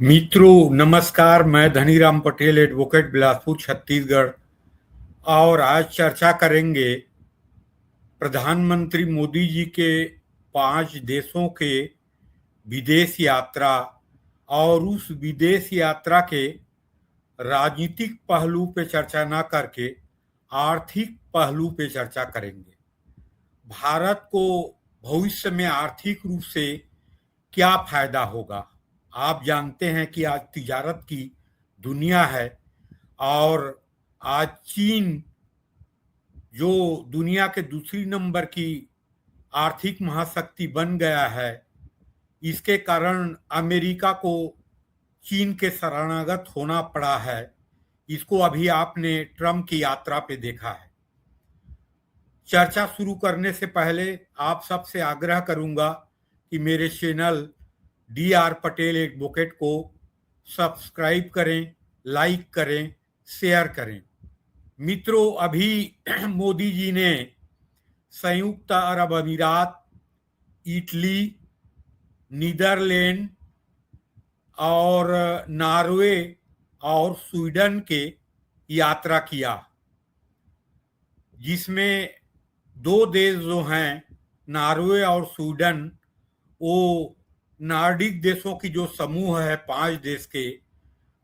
मित्रों नमस्कार। मैं धनीराम पटेल, एडवोकेट, बिलासपुर, छत्तीसगढ़। और आज चर्चा करेंगे प्रधानमंत्री मोदी जी के 5 देशों के विदेश यात्रा और उस विदेश यात्रा के राजनीतिक पहलू पे चर्चा ना करके आर्थिक पहलू पे चर्चा करेंगे। भारत को भविष्य में आर्थिक रूप से क्या फायदा होगा। आप जानते हैं कि आज तिजारत की दुनिया है और आज चीन जो दुनिया के दूसरी नंबर की आर्थिक महाशक्ति बन गया है, इसके कारण अमेरिका को चीन के शरणागत होना पड़ा है। इसको अभी आपने ट्रम्प की यात्रा पे देखा है। चर्चा शुरू करने से पहले आप सबसे आग्रह करूंगा कि मेरे चैनल DR पटेल एडवोकेट को सब्सक्राइब करें, लाइक करें, शेयर करें। मित्रों, अभी मोदी जी ने संयुक्त अरब अमीरात, इटली, नीदरलैंड और नॉर्वे और स्वीडन के यात्रा किया, जिसमें 2 देश जो हैं नॉर्वे और स्वीडन, वो नॉर्डिक देशों की जो समूह है 5 देश के,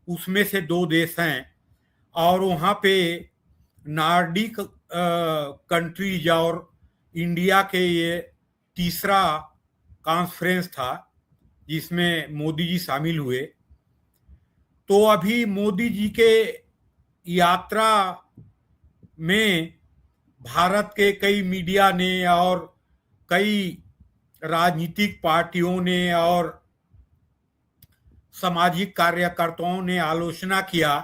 उसमें से 2 देश हैं। और वहाँ पे नॉर्डिक कंट्रीज और इंडिया के ये तीसरा कॉन्फ्रेंस था जिसमें मोदी जी शामिल हुए। तो अभी मोदी जी के यात्रा में भारत के कई मीडिया ने और कई राजनीतिक पार्टियों ने और सामाजिक कार्यकर्ताओं ने आलोचना किया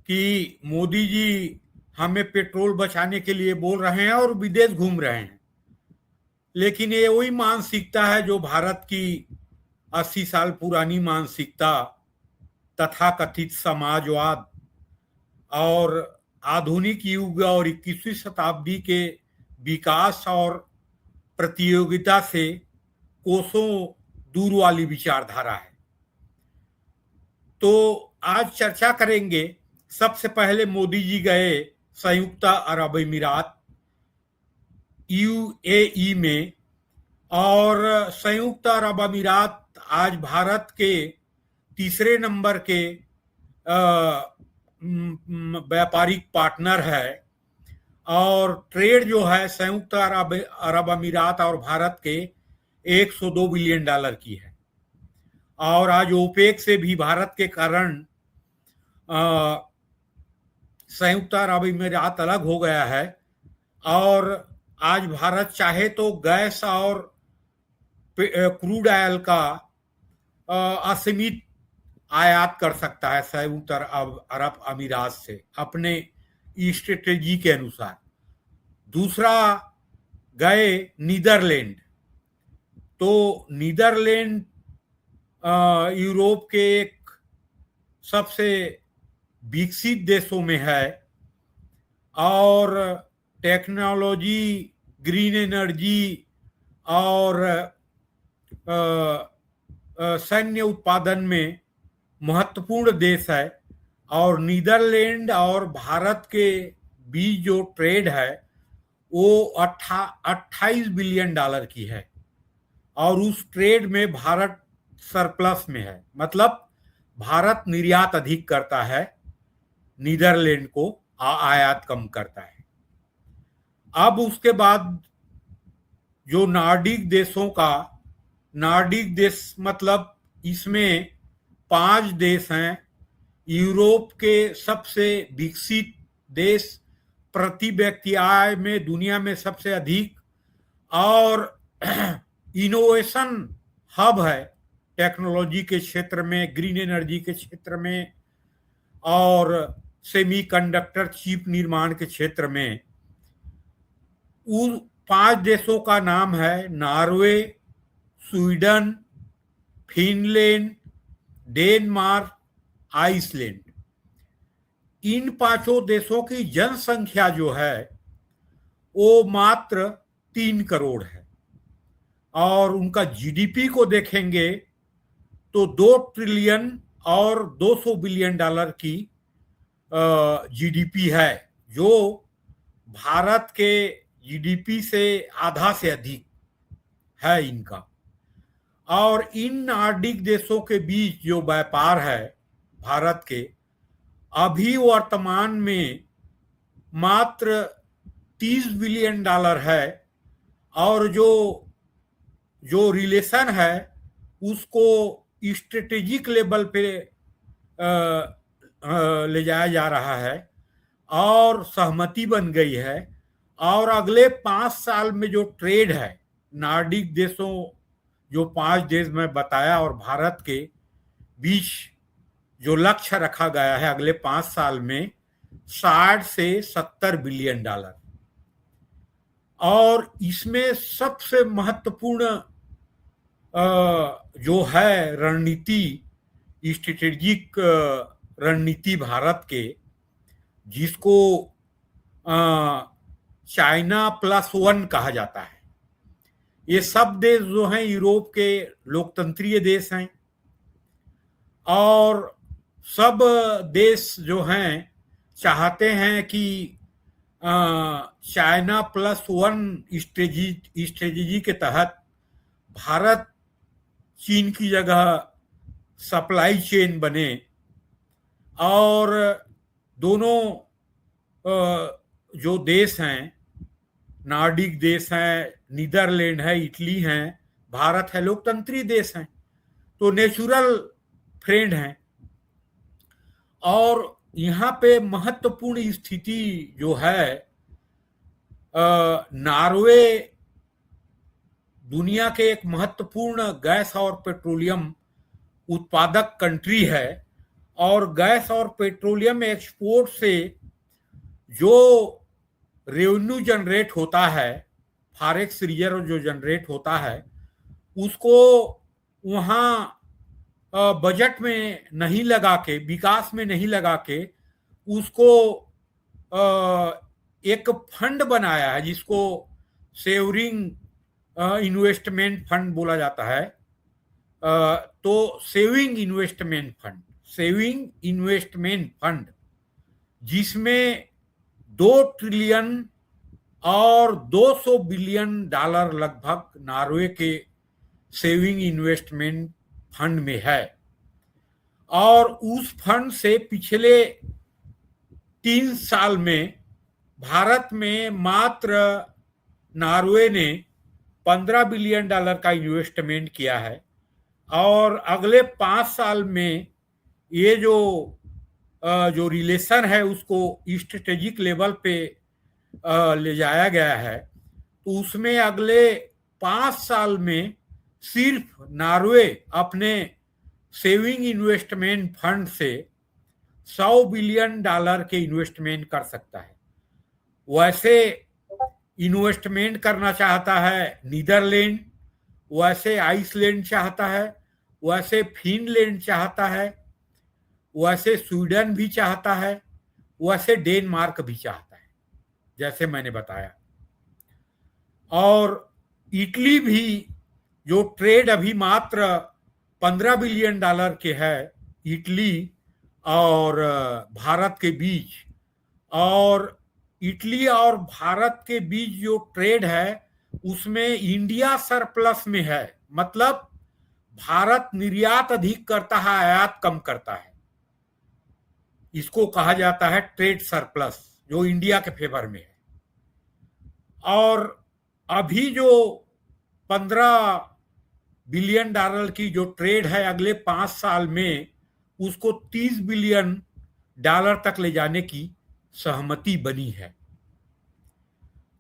कि मोदी जी हमें पेट्रोल बचाने के लिए बोल रहे हैं और विदेश घूम रहे हैं। लेकिन ये वही मानसिकता है जो भारत की 80 साल पुरानी मानसिकता, तथाकथित समाजवाद और आधुनिक युग और 21वीं शताब्दी के विकास और प्रतियोगिता से कोसों दूर वाली विचारधारा है। तो आज चर्चा करेंगे। सबसे पहले मोदी जी गए संयुक्त अरब अमीरात UAE में, और संयुक्त अरब अमीरात आज भारत के तीसरे नंबर के व्यापारिक पार्टनर है। और ट्रेड जो है संयुक्त अरब अमीरात और भारत के 102 बिलियन डॉलर की है। और आज ओपेक से भी भारत के कारण संयुक्त अरब अमीरात अलग हो गया है। और आज भारत चाहे तो गैस और क्रूड ऑयल का असीमित आयात कर सकता है संयुक्त अरब अमीरात से अपने स्ट्रेटेजी के अनुसार। दूसरा गए नीदरलैंड। तो नीदरलैंड यूरोप के एक सबसे विकसित देशों में है और टेक्नोलॉजी, ग्रीन एनर्जी और सैन्य उत्पादन में महत्वपूर्ण देश है। और नीदरलैंड और भारत के बीच जो ट्रेड है वो 28 बिलियन डॉलर की है। और उस ट्रेड में भारत सरप्लस में है, मतलब भारत निर्यात अधिक करता है, नीदरलैंड को आयात कम करता है। अब उसके बाद जो नॉर्डिक देशों का, नॉर्डिक देश मतलब इसमें 5 देश हैं। यूरोप के सबसे विकसित देश, प्रति व्यक्ति आय में दुनिया में सबसे अधिक, और इनोवेशन हब है टेक्नोलॉजी के क्षेत्र में, ग्रीन एनर्जी के क्षेत्र में और सेमीकंडक्टर चिप निर्माण के क्षेत्र में। उन 5 देशों का नाम है Norway, Sweden, Finland, Denmark, Iceland. इन 5 देशों की जनसंख्या जो है वो मात्र 3 करोड़ है। और उनका GDP को देखेंगे तो 2 ट्रिलियन और 200 बिलियन डॉलर की जीडीपी है, जो भारत के जीडीपी से आधा से अधिक है इनका। और इन नार्डिक देशों के बीच जो व्यापार है भारत के, अभी वर्तमान में मात्र 30 बिलियन डॉलर है, और जो जो रिलेशन है उसको स्ट्रेटेजिक लेवल पे ले जाया जा रहा है, और सहमति बन गई है। और अगले 5 साल में जो ट्रेड है नार्डिक देशों, जो 5 देश मैं बताया और भारत के बीच जो लक्ष्य रखा गया है अगले 5 साल में 60 से 70 बिलियन डॉलर। और इसमें सबसे महत्वपूर्ण जो है रणनीति, स्ट्रेटेजिक रणनीति भारत के, जिसको चाइना +1 कहा जाता है। ये सब देश जो हैं यूरोप के लोकतंत्रीय देश हैं, और सब देश जो हैं चाहते हैं कि चाइना +1 स्ट्रेटेजी के तहत भारत चीन की जगह सप्लाई चेन बने, और दोनों जो देश हैं, नार्डिक देश हैं, नीदरलैंड है, इटली हैं, भारत है, लोकतंत्री देश हैं, तो नेचुरल फ्रेंड हैं। और यहाँ पे महत्वपूर्ण स्थिति जो है, नॉर्वे दुनिया के एक महत्वपूर्ण गैस और पेट्रोलियम उत्पादक कंट्री है, और गैस और पेट्रोलियम एक्सपोर्ट से जो रेवेन्यू जनरेट होता है, फॉरेक्स रिजर्व जो जनरेट होता है, उसको वहाँ बजट में नहीं लगा के, विकास में नहीं लगा के, उसको एक फंड बनाया है जिसको सेविंग इन्वेस्टमेंट फंड बोला जाता है। तो सेविंग इन्वेस्टमेंट फंड, जिसमें 2 ट्रिलियन और 200 बिलियन डॉलर लगभग नॉर्वे के सेविंग इन्वेस्टमेंट फंड में है। और उस फंड से पिछले 3 साल में भारत में मात्र नॉर्वे ने 15 बिलियन डॉलर का इन्वेस्टमेंट किया है, और अगले 5 साल में ये जो रिलेशन है उसको स्ट्रेटेजिक लेवल पे ले जाया गया है। तो उसमें अगले 5 साल में सिर्फ नॉर्वे अपने सेविंग इन्वेस्टमेंट फंड से 100 बिलियन डॉलर के इन्वेस्टमेंट कर सकता है। वैसे इन्वेस्टमेंट करना चाहता है नीदरलैंड, वैसे आइसलैंड चाहता है, वैसे फिनलैंड चाहता है, वैसे स्वीडन भी चाहता है, वैसे डेनमार्क भी चाहता है, जैसे मैंने बताया। और इटली भी, जो ट्रेड अभी मात्र 15 बिलियन डॉलर के है इटली और भारत के बीच, और इटली और भारत के बीच जो ट्रेड है उसमें इंडिया सरप्लस में है, मतलब भारत निर्यात अधिक करता है, आयात कम करता है। इसको कहा जाता है ट्रेड सरप्लस, जो इंडिया के फेवर में है। और अभी जो 15 बिलियन डॉलर की जो ट्रेड है अगले 5 साल में, उसको 30 बिलियन डॉलर तक ले जाने की सहमति बनी है।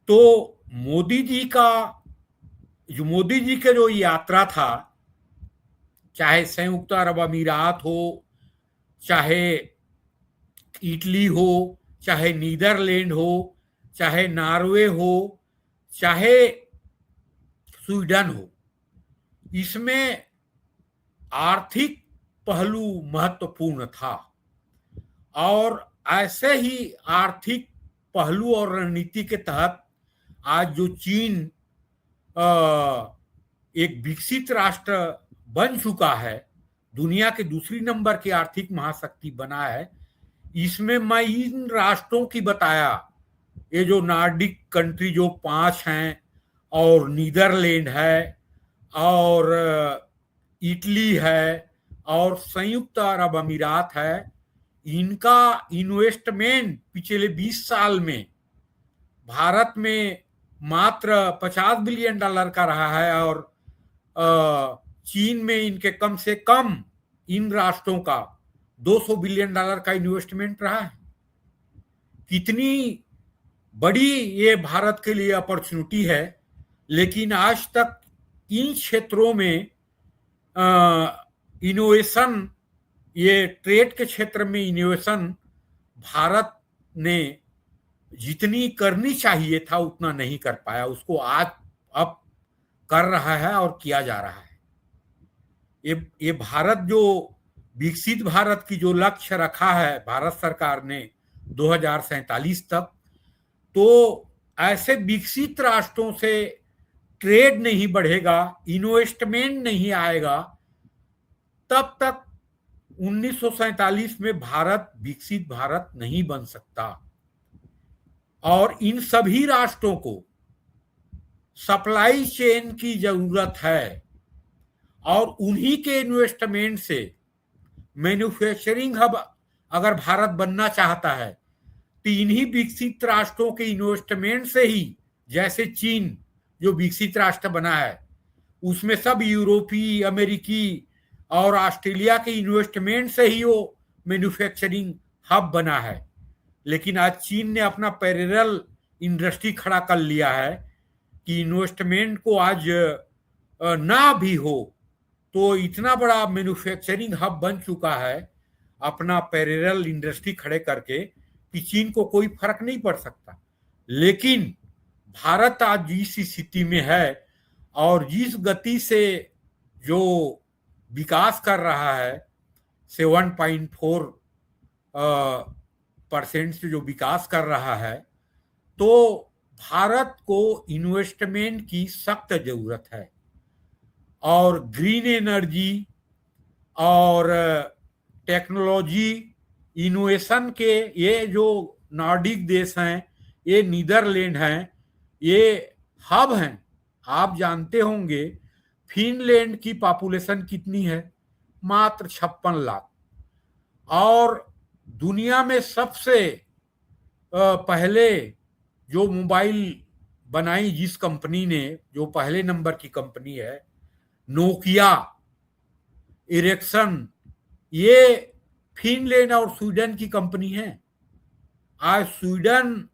तो मोदी जी के जो यात्रा था, चाहे संयुक्त अरब अमीरात हो, चाहे इटली हो, चाहे नीदरलैंड हो, चाहे नॉर्वे हो, चाहे स्वीडन हो, इसमें आर्थिक पहलू महत्वपूर्ण था। और ऐसे ही आर्थिक पहलू और रणनीति के तहत आज जो चीन एक विकसित राष्ट्र बन चुका है दुनिया के दूसरी नंबर की आर्थिक महाशक्ति बना है, इसमें मैं इन राष्ट्रों की बताया, ये जो नॉर्डिक कंट्री जो 5 हैं, और नीदरलैंड है, और इटली है, और संयुक्त अरब अमीरात है। इनका इन्वेस्टमेंट पिछले 20 साल में भारत में मात्र $50 बिलियन का रहा है, और चीन में इनके कम से कम इन राष्ट्रों का $200 बिलियन का इन्वेस्टमेंट रहा है। कितनी बड़ी ये भारत के लिए अपॉर्चुनिटी है, लेकिन आज तक इन क्षेत्रों में इनोवेशन, ये ट्रेड के क्षेत्र में इनोवेशन भारत ने जितनी करनी चाहिए था उतना नहीं कर पाया। उसको आज अब कर रहा है और किया जा रहा है। ये भारत जो विकसित भारत की जो लक्ष्य रखा है भारत सरकार ने 2047 तक, तो ऐसे विकसित राष्ट्रों से ट्रेड नहीं बढ़ेगा, इन्वेस्टमेंट नहीं आएगा, तब तक 1947 में भारत विकसित भारत नहीं बन सकता। और इन सभी राष्ट्रों को सप्लाई चेन की जरूरत है, और उन्हीं के इन्वेस्टमेंट से मैन्युफैक्चरिंग हब अगर भारत बनना चाहता है तो इन्हीं विकसित राष्ट्रों के इन्वेस्टमेंट से ही, जैसे चीन जो विकसित राष्ट्र बना है उसमें सब यूरोपीय, अमेरिकी और ऑस्ट्रेलिया के इन्वेस्टमेंट से ही वो मैन्युफैक्चरिंग हब बना है। लेकिन आज चीन ने अपना पैरेलल इंडस्ट्री खड़ा कर लिया है कि इन्वेस्टमेंट को आज ना भी हो तो इतना बड़ा मैन्युफैक्चरिंग हब बन चुका है अपना पैरेलल इंडस्ट्री खड़े करके कि चीन को कोई फर्क नहीं पड़ सकता। लेकिन भारत आज जिस स्थिति में है और जिस गति से जो विकास कर रहा है, 7.4% से जो विकास कर रहा है, तो भारत को इन्वेस्टमेंट की सख्त जरूरत है। और ग्रीन एनर्जी और टेक्नोलॉजी इनोवेशन के ये जो नॉर्डिक देश हैं, ये नीदरलैंड हैं, ये हब हैं। आप जानते होंगे फिनलैंड की पॉपुलेशन कितनी है? मात्र 56 लाख। और दुनिया में सबसे पहले जो मोबाइल बनाई जिस कंपनी ने, जो पहले नंबर की कंपनी है, नोकिया, इरिक्सन, ये फिनलैंड और स्वीडन की कंपनी है। आज स्वीडन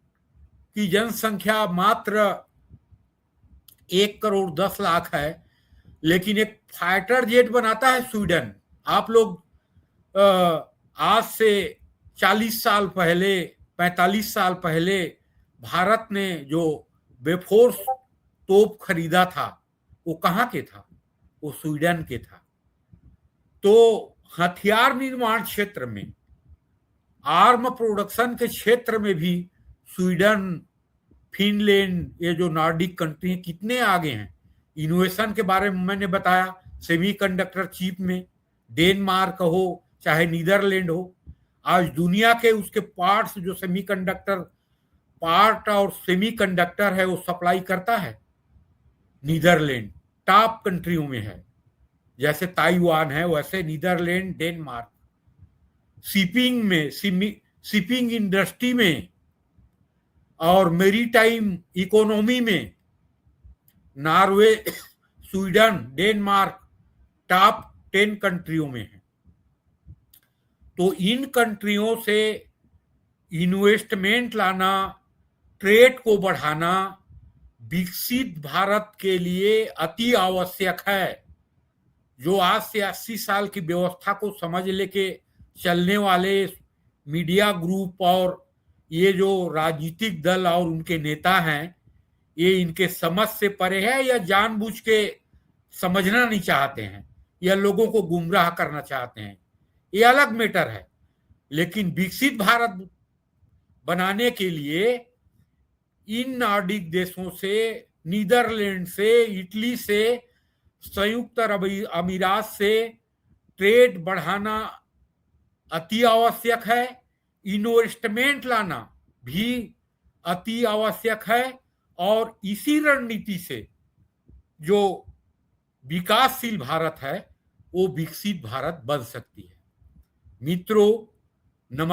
की जनसंख्या मात्र 1,10,00,000 है, लेकिन एक फाइटर जेट बनाता है स्वीडन। आप लोग आज से 40 साल पहले, 45 साल पहले भारत ने जो बेफोर्स तोप खरीदा था वो कहाँ के था? वो स्वीडन के था। तो हथियार निर्माण क्षेत्र में, आर्म प्रोडक्शन के क्षेत्र में भी स्वीडन, फिनलैंड, ये जो नॉर्डिक कंट्री हैं कितने आगे हैं। इनोवेशन के बारे में मैंने बताया, सेमीकंडक्टर चिप में डेनमार्क हो चाहे नीदरलैंड हो, आज दुनिया के उसके पार्ट्स जो सेमीकंडक्टर पार्ट और सेमीकंडक्टर है वो सप्लाई करता है नीदरलैंड। टॉप कंट्रियों में है, जैसे ताइवान है वैसे नीदरलैंड, डेनमार्क। शिपिंग में, शिपिंग इंडस्ट्री में और मेरीटाइम इकोनॉमी में नॉर्वे, स्वीडन, डेनमार्क टॉप 10 कंट्रियों में है। तो इन कंट्रियों से इन्वेस्टमेंट लाना, ट्रेड को बढ़ाना विकसित भारत के लिए अति आवश्यक है। जो आज से 80 साल की व्यवस्था को समझ लेके चलने वाले मीडिया ग्रुप और ये जो राजनीतिक दल और उनके नेता हैं, ये इनके समझ से परे है या जानबूझ के समझना नहीं चाहते हैं या लोगों को गुमराह करना चाहते हैं, ये अलग मैटर है। लेकिन विकसित भारत बनाने के लिए इन नॉर्डिक देशों से, नीदरलैंड से, इटली से, संयुक्त अरब अमीरात से ट्रेड बढ़ाना अति आवश्यक है, इन्वेस्टमेंट लाना भी अति आवश्यक है, और इसी रणनीति से जो विकासशील भारत है वो विकसित भारत बन सकती है। मित्रों, नमस्कार।